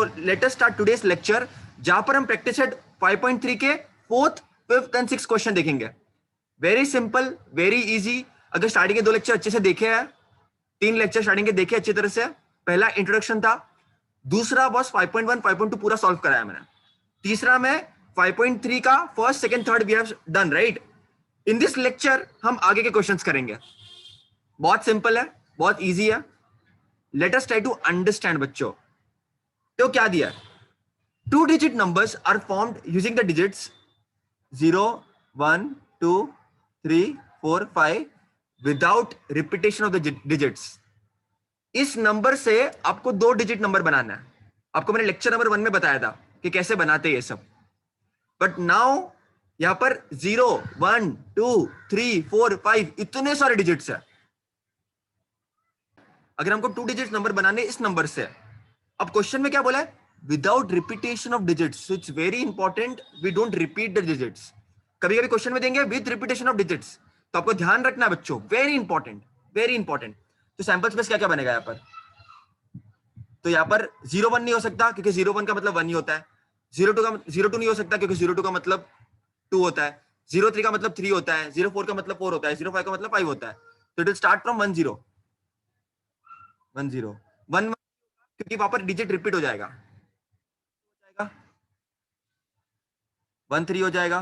Late us start today's lecture, जहां पर हम प्रैक्टिस सेट 5.3 के 4th, 5th and 6th question देखेंगे. Very simple, very easy. अगर स्टार्टिंग के 2 लेक्चर अच्छे से देखे हैं, 3 लेक्चर स्टार्टिंग के देखे अच्छी तरह से, पहला इंट्रोडक्शन था, दूसरा बस 5.1, 5.2 पूरा सॉल्व कराया मैंने, तीसरा में 5.3 का first, second, third we have done, right. In this lecture हम आगे के क्वेश्चंस करेंगे. बहुत सिंपल है, बहुत इजी है. Let us try to understand बच्चों. तो क्या दिया है? 2 digit numbers are formed using the digits 0, 1, 2, 3, 4, 5 without repetition of the digits. इस नंबर से आपको 2 डिजिट नंबर बनाना है. आपको मैंने लेक्चर नंबर 1 में बताया था कि कैसे बनाते हैं ये सब. बट नाउ यहां पर 0, 1, 2, 3, 4, 5 इतने सारे डिजिट्स है. अगर हमको 2 डिजिट नंबर बनाने इस नंबर से, अब क्वेश्चन में क्या बोला है? Without repetition of digits. So it's very important we don't repeat the digits. कभी कभी क्वेश्चन में देंगे विद रिपीटेशन ऑफ डिजिट्स, तो आपको ध्यान रखना है बच्चों. Very important, very important. तो सैंपल स्पेस क्या क्या बनेगा यहाँ पर? तो यहाँ पर 0-1 नहीं हो सकता क्योंकि 0-1 का मतलब 1 ही होता है. 0-2 नहीं हो सकता क्योंकि 0-2 का मतलब 2 होता है. 0-3 का मतलब 3 होता है. 0-4 का मतलब 4 होता है. 0-5 का मतलब 5 होता है. तो इट विल स्टार्ट फ्रॉम 1-0, 1-0, 1 क्योंकि वहां पर डिजिट रिपीट हो जाएगा. 1-3 हो जाएगा,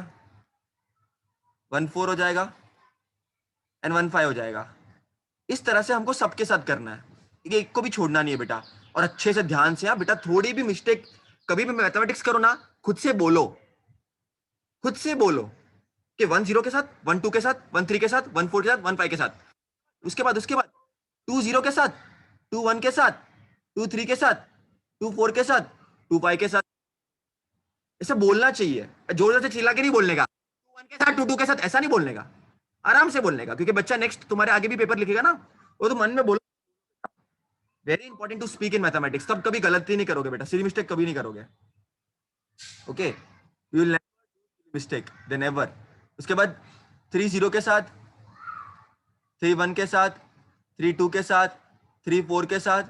1-4 हो जाएगा एंड 1-5 हो जाएगा. इस तरह से हमको सबके साथ करना है. ये एक को भी छोड़ना नहीं है बेटा. और अच्छे से ध्यान से, बेटा थोड़ी भी मिस्टेक कभी भी मैथमेटिक्स करो ना, खुद से बोलो, खुद से बोलो कि 1-0 के साथ, 1-2 के साथ, 1-3 के साथ, 1-4 के साथ, 1-5 के साथ. उसके बाद 2-0 के साथ, 2-1 के साथ, 2-3 के साथ, 2-4 के साथ, 2-5 के साथ. ऐसे बोलना चाहिए. जोर जोर से चिल्ला के नहीं बोलने का. 2-1 के साथ, 2-2 के साथ ऐसा नहीं बोलने का. आराम से बोलने का, क्योंकि बच्चा नेक्स्ट तुम्हारे आगे भी पेपर लिखेगा ना, वो तो मन में बोलो. Very important to speak in mathematics. तब कभी गलती नहीं करोगे बेटा, सीधी मिस्टेक कभी नहीं करोगे. Okay, you will never mistake then ever. उसके बाद 3-0 के साथ, 3-1 के साथ, 3-2 के साथ, 3-4 के साथ,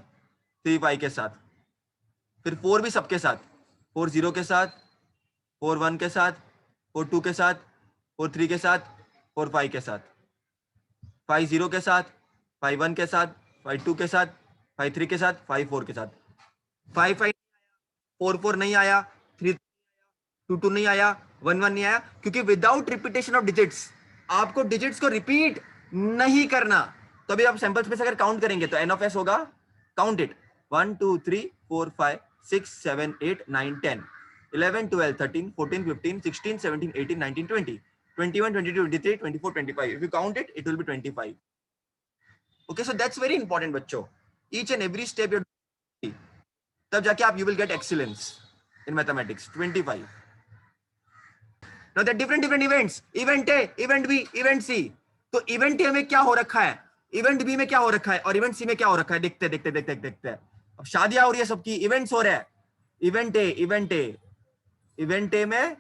3-5 के साथ, फिर 4 भी सबके साथ, 4-0 के साथ, 4-1 के साथ, 4-2 के साथ, 4-3 के साथ, 4-5 के साथ, 5-0 के साथ, 5-1 के साथ, 5-2 के साथ, 5-3 के साथ, 5-4 के साथ. 5-5 4-4 नहीं आया, 3-2 नहीं आया, 1-1 नहीं आया, क्योंकि विदाउट रिपीटेशन ऑफ डिजिट्स. आपको डिजिट्स को रिपीट नहीं करना. तो अभी आप सैंपल स्पेस अगर काउंट करेंगे तो एन ऑफ एस होगा, count it, 1 2 3 4 5 6 7 8 9 10 11 12 13 14 15 16 17 18 19 20 21 22 23 24 25. if you count it will be 25. okay, so that's very important बच्चों. each and every step you do, तब जाके आप you will get excellence in mathematics. 25. now there are different events. event A, event B, event C. तो event A में क्या हो रखा है, इवेंट बी में क्या हो रखा है और इवेंट सी में क्या हो रखा है, देखते देखते देखते देखते. अब शादियां हो रही है सबकी, इवेंट्स हो रहे हैं. Event A, event A, event A में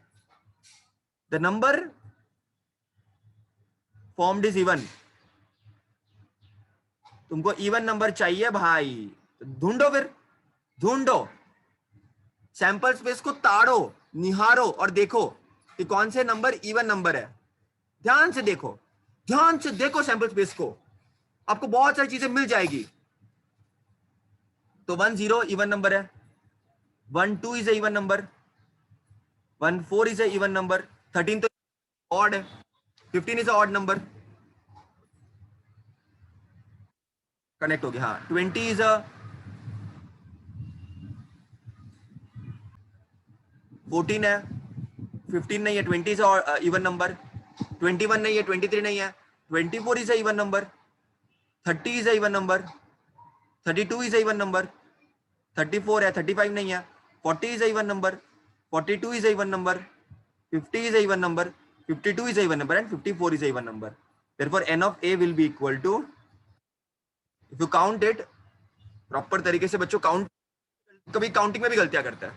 the number formed is even. तुमको इवन नंबर चाहिए भाई, ढूंढो, फिर ढूंढो, सैंपल स्पेस को ताड़ो, निहारो और देखो कि कौन से नंबर इवन नंबर है. ध्यान से देखो, ध्यान से देखो सैंपल स्पेस को, आपको बहुत सारी चीजें मिल जाएगी. तो 1-0 इवन नंबर है, 1-2 is a even number, 1-4 is a even number, 13 तो ऑड है, 15 is a odd number. Connect हो गया. हाँ, 20 इज अ 14 है, 15 नहीं है, 20 इज अ इवन नंबर, 21 नहीं है, 23 नहीं है, 24 is a even number, 30 is a even number, 32 is a even number, 34 है, 35 नहीं है, 40 is a even number, 42 is a even number, 50 is a even number, 52 is a even number and 54 is a even number. Therefore n of a will be equal to, if you count it proper तरीके से बच्चों, count, कभी counting में भी गलतियां करता है,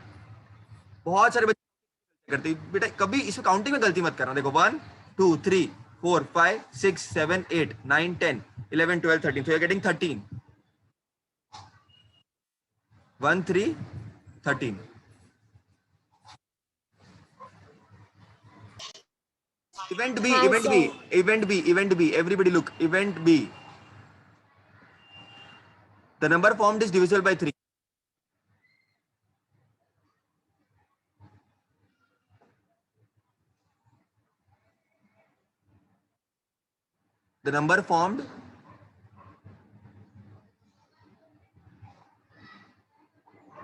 बहुत सारे बच्चे करते हैं बेटा. कभी इसमें काउंटिंग में गलती मत करना. देखो 1 2 3 4 5 6 7 8 9 10 11 12 13, so you are getting 13. 1 3 13. Event B, Hi, event sir. B, event B, event B. Everybody look, event B. The number formed is divisible by 3. The number formed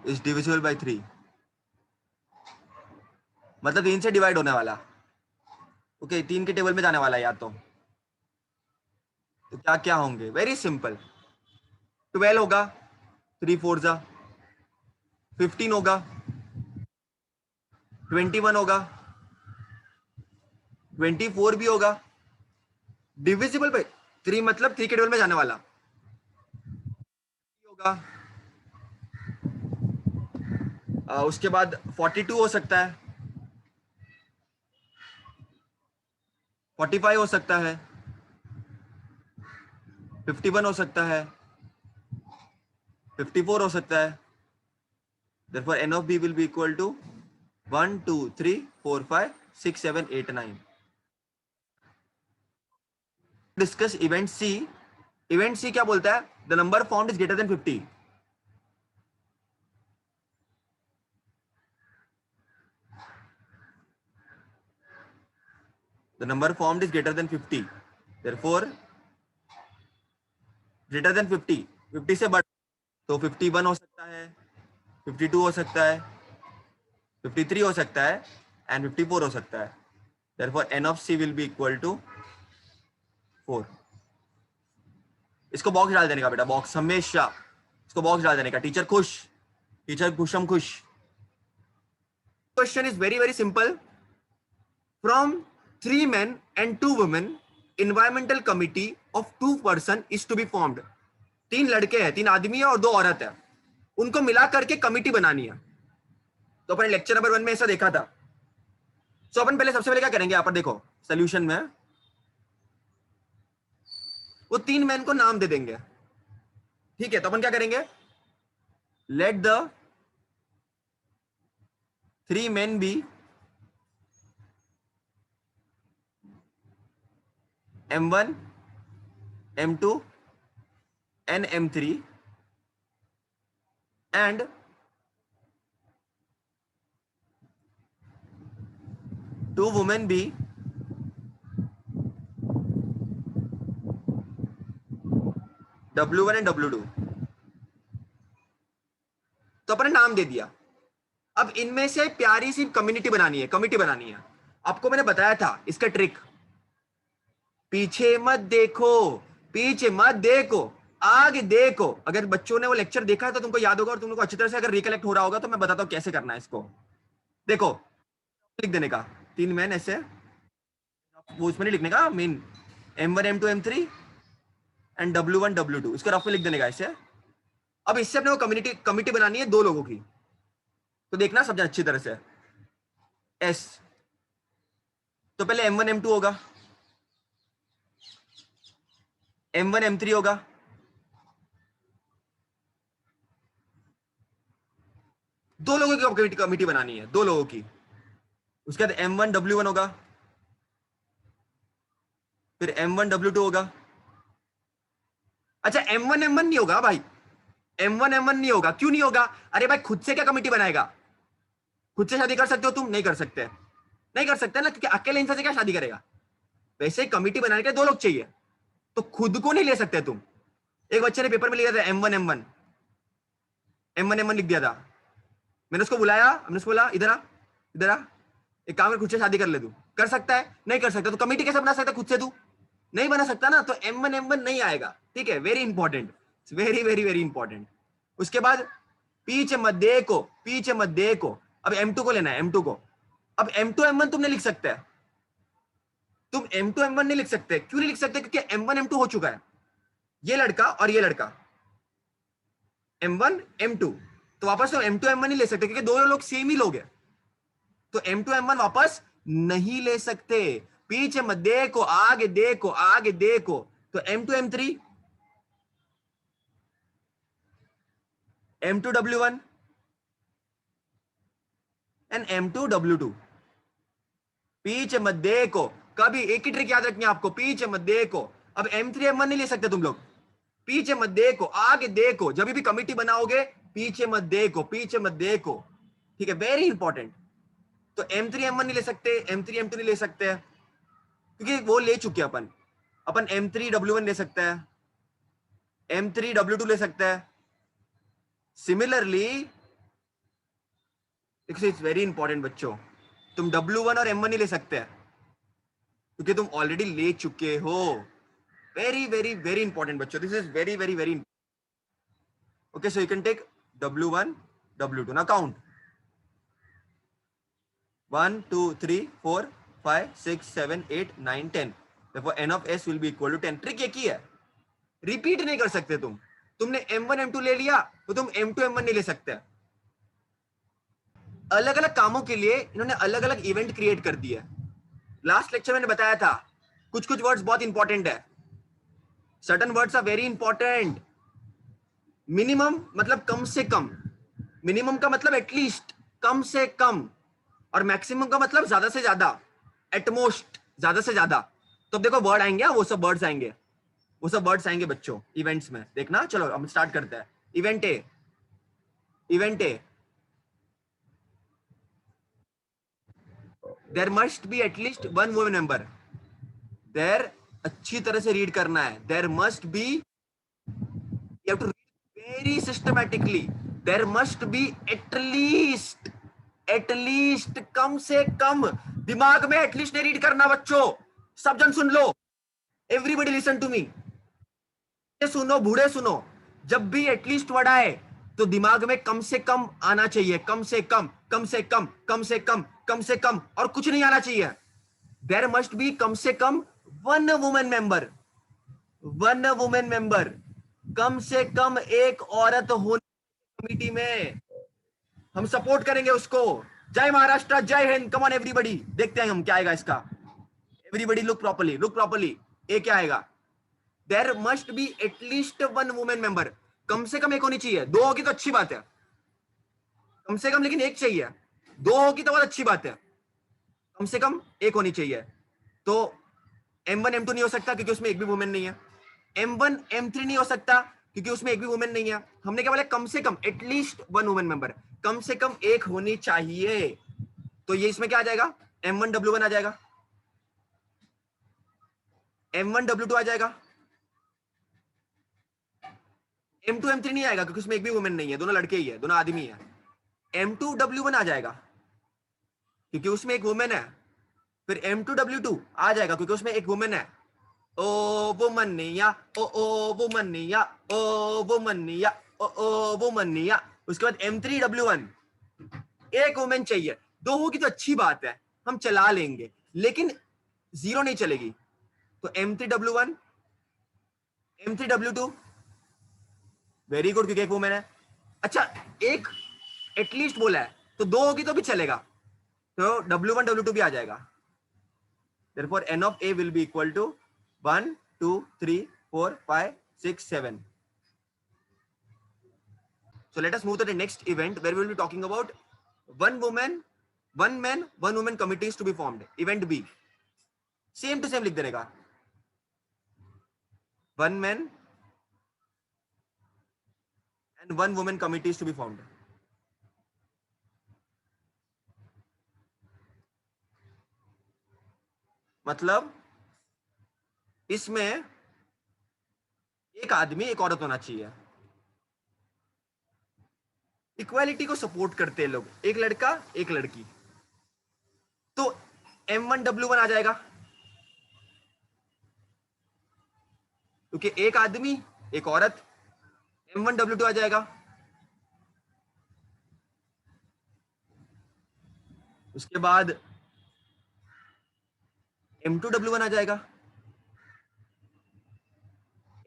is divisible by 3. मतलब 3 से divide होने वाला. Okay, 3 के table में जाने वाला है या तो क्या क्या होंगे? Very simple. 12 होगा, 3 4 जा. 15 होगा, 21 होगा, 24 भी होगा. डिविजिबल बाय 3 मतलब 3 के टेबल में जाने वाला होगा. उसके बाद 42 हो सकता है, 45 हो सकता है, 51 हो सकता है, 54 हो सकता है. Therefore n of b will be equal to 1 2 3 4 5 6 7 8 9. Discuss event C. Event C क्या बोलता है? The number formed is greater than 50. The number formed is greater than 50. Therefore greater than 50, 50 से बड़ा, तो 51 हो सकता है, 52 हो सकता है, 53 हो सकता है एंड 54 हो सकता है. Therefore n of c will be equal to 4. इसको बॉक्स डाल देने का बेटा, बॉक्स हमेशा इसको बॉक्स डाल देने का. टीचर खुश, टीचर खुश, हम खुश. Question is very very simple. From 3 men and 2 women, environmental committee of 2 person is to be formed. 3 लड़के हैं, 3 आदमी है और 2 औरत है, उनको मिला करके कमिटी बनानी है. तो अपन लेक्चर नंबर 1 में ऐसा देखा था. सो अपन पहले सबसे पहले क्या करेंगे, यहाँ पर देखो सोल्यूशन में वो 3 मैन को नाम दे देंगे. ठीक है, तो अपन क्या करेंगे, let the 3 men be M1 M2 and M3 and 2 women be W1 and W2. तो अपन ने नाम दे दिया. अब इनमें से प्यारी सी कम्युनिटी बनानी है, कमिटी बनानी है. आपको मैंने बताया था इसका ट्रिक, पीछे मत देखो, पीछे मत देखो, आगे देखो. अगर बच्चों ने वो लेक्चर देखा है तो तुमको याद होगा, और तुमको अच्छी तरह से अगर रिकलेक्ट हो रहा होगा तो मैं बताता हूं कैसे करना है इसको. देखो, लिख देने का 3 मैन ऐसे, वो उसमें नहीं लिखने का main, M1 M2 M3 and W1 W2, इसको रफ में लिख देने का ऐसे. अब इससे अपने को कमिटी बनानी है 2 लोगों की. तो देखना समझा अच्छी तरह से. एस, तो पहले M1 M2 होगा, M1 M3 होगा, दो लोगों की कमिटी बनानी है, 2 लोगों की. उसके बाद M1 W1 होगा, फिर M1 W2 होगा. अच्छा, M1 M1 नहीं होगा भाई, M1 M1 नहीं होगा. क्यों नहीं होगा? अरे भाई खुद से क्या कमिटी बनाएगा? खुद से शादी कर सकते हो तुम? नहीं कर सकते, नहीं कर सकते ना, क्योंकि अकेले इंसान से क्या शादी करेगा. वैसे कमिटी बनाने के 2 लोग चाहिए, तो खुद को नहीं ले सकते तुम. एक बच्चे ने पेपर में लिखा था M1 M1, M1 M1 लिख दिया था. मैंने उसको बुलाया, हमने उसको बोला इधर आ, इधर आ, एक काम कर, खुद से शादी कर ले. तू कर सकता है? नहीं कर सकता. तो कमिटी कैसे बना सकता है खुद से? तू नहीं बना सकता ना, तो M1 M1 नहीं आएगा. ठीक है, very important, very very very important. उसके बाद पीछे मत देखो, पीछे मत देखो. अब M2 को लेना है, M2 को. अब M2 M1 तुम नहीं लिख सकते, तुम M2 M1 नहीं लिख सकते. क्यों नहीं लिख सकते? क्योंकि M1 M2 हो चुका है, ये लड़का और ये लड़का, M1 M2. तो वापस तो M2 M1 नहीं ले सकते, क्योंकि दोनों लोग सेम ही लोग हैं. तो M2 M1 वापस नहीं ले सकते. पीछे मत देखो, आगे देखो, आगे देखो. तो M2 M3, M2 W1, and M2W2। पीछे मत देखो कभी, एक ही ट्रिक याद रखनी है आपको, पीछे मत देखो। अब M3 M1 नहीं ले सकते तुम लोग, पीछे मत देखो, आगे देखो। जब भी कमिटी बनाओगे पीछे मत देखो, पीछे मत देखो, ठीक है, वेरी इंपॉर्टेंट। तो M3 M1 नहीं ले सकते, M3 M2 नहीं ले सकते क्योंकि वो ले चुके हैं अपन M3 W1 ले सकते हैं, M3 W2 ले सकते हैं। सिमिलरली इट्स वेरी इंपॉर्टेंट बच्चों, तुम W1 और M1 नहीं ले सकते क्योंकि तुम ऑलरेडी ले चुके हो। वेरी वेरी वेरी इंपॉर्टेंट बच्चों, this is very very very. Okay, so you can take W1 W2 ना, count 1 2 3 4 5 6 7 8 9 10। therefore n of s will be equal to 10। Trick एक ही है, रिपीट नहीं कर सकते तुम। तुमने M1 M2 ले लिया तो तुम M2 M1 नहीं ले सकते। अलग अलग कामों के लिए इन्होंने अलग अलग इवेंट क्रिएट कर दिया। लास्ट लेक्चर मैंने बताया था कुछ कुछ वर्ड्स बहुत इंपॉर्टेंट है, certain words are very important. Minimum मतलब कम से कम, मिनिमम का मतलब एटलीस्ट कम से कम, और मैक्सिमम का मतलब ज्यादा से ज्यादा, एटमोस्ट ज्यादा से ज्यादा। तो अब देखो वर्ड आएंगे, वो सब वर्ड्स आएंगे, वो सब वर्ड्स आएंगे बच्चों इवेंट्स में, देखना। चलो हम स्टार्ट करते हैं। Event A, event A, there must be at least one women member. There, अच्छी तरह से रीड करना है, there must be, you have to read very systematically, there must be at least कम से कम, दिमाग में एटलीस्ट नहीं रीड करना बच्चों, सब जन सुन लो, एवरीबडी लिसन टू मी, सुनो बूढ़े सुनो, जब भी एटलीस्ट वर्ड आए तो दिमाग में कम से कम आना चाहिए, कम से कम, कम से कम, कम से कम, कम से कम, और कुछ नहीं आना चाहिए। देयर मस्ट बी कम से कम one women member, one women member, कम से कम एक औरत होनी कमिटी में। हम सपोर्ट करेंगे उसको। जय महाराष्ट्र, जय हिंद, कम ऑन एवरीबॉडी। देखते हैं हम क्या आएगा इसका। Everybody look properly, look properly. ए क्या आएगा? There must be at least one women member, कम से कम एक होनी चाहिए, दो होगी तो अच्छी बात है, कम से कम लेकिन एक चाहिए, दो होगी तो बहुत अच्छी बात है, कम से कम एक होनी चाहिए। तो M1 M2 नहीं हो सकता क्योंकि उसमें एक भी वुमेन नहीं है, M1 M3 नहीं हो सकता क्योंकि उसमें एक भी वुमेन नहीं है। हमने क्या बोला? कम से कम एटलीस्ट वन वुमेन मेंबर, कम से कम एक होनी चाहिए। तो ये इसमें क्या आ जाएगा? M1 W1 आ जाएगा, M1 W2 आ जाएगा, M2 M3 नहीं आएगा क्योंकि उसमें एक भी वुमेन नहीं है, दोनों लड़के ही है, दोनों आदमी है। M2 W1 आ जाएगा क्योंकि उसमें एक वुमेन है। फिर M2 W2 आ जाएगा क्योंकि उसमें एक वुमेन है। ओ वुमनिया, ओ वुमनिया, ओ वुमनिया, ओ वुमनिया। उसके बाद M3 W1, एक वुमेन चाहिए, दो होगी तो अच्छी बात है, हम चला लेंगे, लेकिन जीरो नहीं चलेगी। तो M3 W1, M3 W2, very good क्योंकि एक वुमेन है। अच्छा, एक एटलीस्ट बोला है तो दो होगी तो भी चलेगा, तो W1 W2 भी आ जाएगा। Therefore n of a will be equal to 1 2 3 4 5 6 7। So let us move to the next event where we will be talking about one woman, one man, one woman committees to be formed. Event B, same to same लिख देने का, one man and one woman committees to be formed। मतलब इसमें एक आदमी एक औरत होना चाहिए, इक्वालिटी को सपोर्ट करते हैं लोग, एक लड़का एक लड़की। तो M1 W1 आ जाएगा क्योंकि एक आदमी एक औरत, M1 W2 आ जाएगा। उसके बाद M2 W1 आ जाएगा,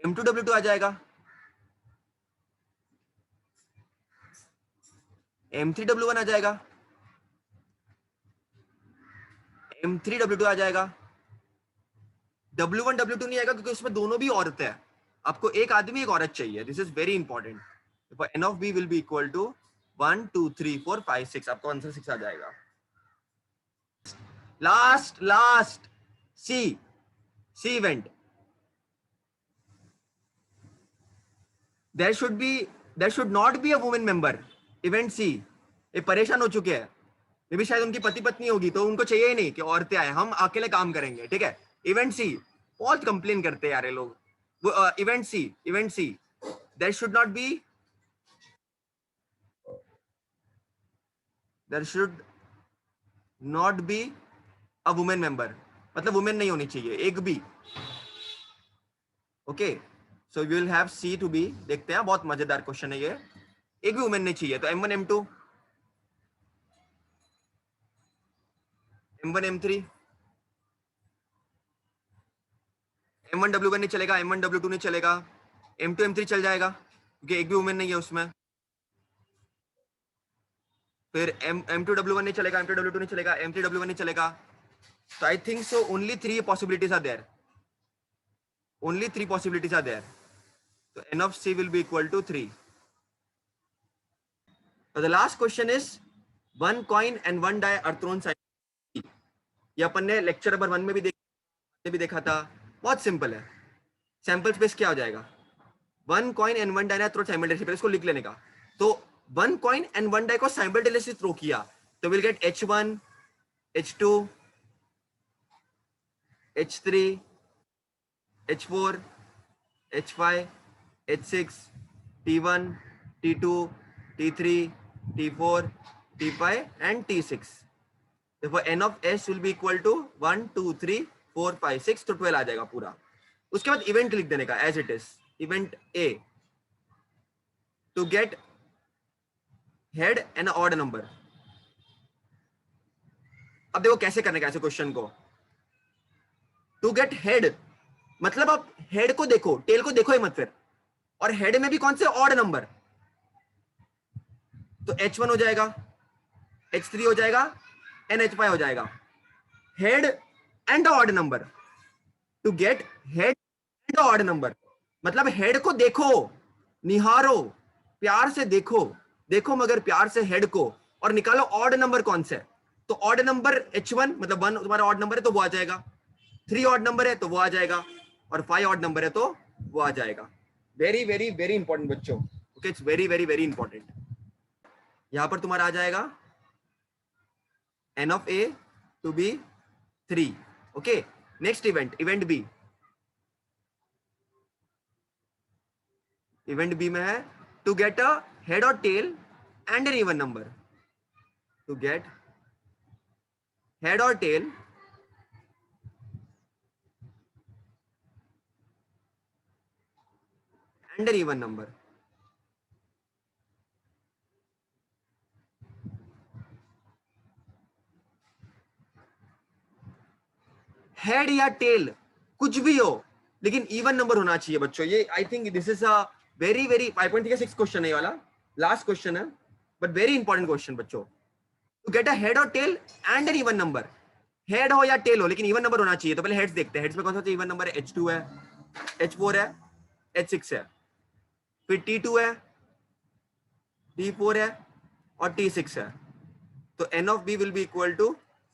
M2 W2 आ जाएगा, M3 W1 आ जाएगा, M3 W2 आ जाएगा। W1 W2 नहीं आएगा क्योंकि उसमें दोनों भी औरत है, आपको एक आदमी एक औरत चाहिए। This is very important. N of B will be equal to 1 2 3 4 5 6, आपको आंसर 6 आ जाएगा. Last C event. There should not be a women member. Event C. ये परेशान हो चुके हैं, मे भी शायद उनकी पति पत्नी होगी तो उनको चाहिए ही नहीं कि औरतें आए, हम अकेले काम करेंगे. ठीक है. Event C. बहुत कंप्लेन करते हैं यार ये लोग. Event C there should not be, there should not be a women member, मतलब वुमेन नहीं होनी चाहिए एक भी. Okay, so we will have C to B. देखते हैं, बहुत मजेदार क्वेश्चन है ये. एक भी वुमेन नहीं चाहिए तो M1 M2 M1 M3 M1 W1 नहीं चलेगा, M1 W2 नहीं चलेगा, M2 M3 चल जाएगा क्योंकि एक भी वुमेन नहीं है उसमें. फिर M2 W1 नहीं चलेगा, M2 W2 नहीं चलेगा, M3 W1 नहीं चलेगा. So I think so only three possibilities are there. Only three possibilities are there. So N of C will be equal to 3. So the last question is, one coin and one die are thrown side. ये अपन ने lecture number 1 में भी देखा था. बहुत simple है. Sample space क्या हो जाएगा? One coin and one die throw simultaneously. इसको लिख लेने का. तो one coin and one die को साइमल्टेनियसली थ्रो किया तो will get H1 H2 H3 H4 H5 H6 T1 T2 T3 T4 T5 and T6. Therefore N of S will be equal to 1 2 3 4 5 6. तो 12 आ जाएगा पूरा. उसके बाद इवेंट लिख देने का as it is. Event A to get head and odd number. अब देखो कैसे करने का ऐसे क्वेश्चन को. टू गेट हेड मतलब आप हेड को देखो, टेल को देखो ही मत फिर. और हेड में भी कौन से ऑड नंबर, तो H1 हो जाएगा, H3 हो जाएगा एंड H5 हो जाएगा. Head and odd number. To get head and odd number मतलब हेड को देखो, निहारो, प्यार से देखो मगर प्यार से हेड को, और निकालो ऑड नंबर कौन से. तो ऑड नंबर H1 मतलब 1 तुम्हारा ऑड नंबर है तो वो आ जाएगा, 3 ऑड नंबर है तो वो आ जाएगा, और 5 ऑड नंबर है तो वो आ जाएगा. वेरी वेरी वेरी इंपॉर्टेंट बच्चों. Okay, it's very very very important. यहां पर तुम्हारा आ जाएगा N of A to be 3. Okay, next event B. Event B में है टू गेट अ हेड और tail and an even number. To get head और tail and an even number. Head या tail कुछ भी हो लेकिन इवन नंबर होना चाहिए बच्चों. ये I think this is a very very 5.6 question है ये वाला, लास्ट क्वेश्चन है बट वेरी इंपॉर्टेंट क्वेश्चन बच्चों. टू गेट अ हेड और tail and an even number. Head हो या टेल हो लेकिन इवन नंबर होना चाहिए. तो पहले हेड्स देखते हैं. हेड्स में कौन सा इवन नंबर है? H2 है, H4 है, H6 है, फिर T2 है, T4 है और T6 है. तो N of B will be equal to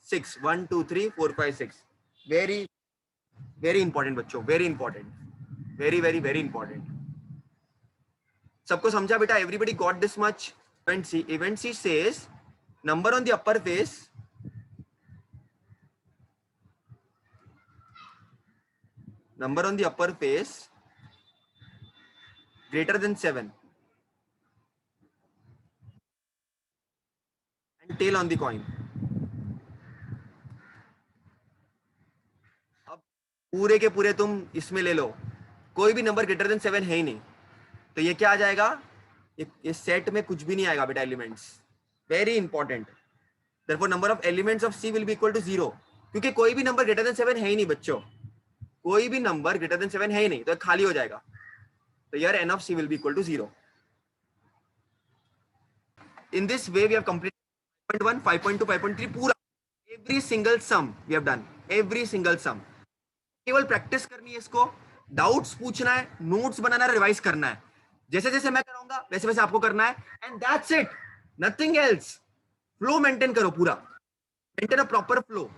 6. 1 2 3 4 5 6. Very very important बच्चों, very important, very very very important. सबको समझा बेटा? Everybody got this much? Event she says number on the upper face greater than 7 and tail on the coin. अब पूरे के पूरे तुम इसमें ले लो, कोई भी नंबर ग्रेटर देन 7 है ही नहीं, तो ये क्या आ जाएगा? ये सेट में कुछ भी नहीं आएगा बेटा elements. Very important. Therefore number of elements of C will be equal to 0. क्योंकि कोई भी नंबर ग्रेटर देन 7 है ही नहीं बच्चों, कोई भी नंबर ग्रेटर देन 7 है ही नहीं, तो खाली हो जाएगा. तो यार N of C will be equal to 0. In this way we have completed 5.1, 5.2, 5.3 पूरा every single sum we have done, every single sum. केवल प्रैक्टिस करनी है इसको, डाउट्स पूछना है, नोट्स बनाना है, रिवाइज करना है. जैसे जैसे मैं कराऊंगा वैसे वैसे आपको करना है, and that's it. Nothing else. Flow maintain करो, पूरा मेंटेन अ प्रॉपर फ्लो।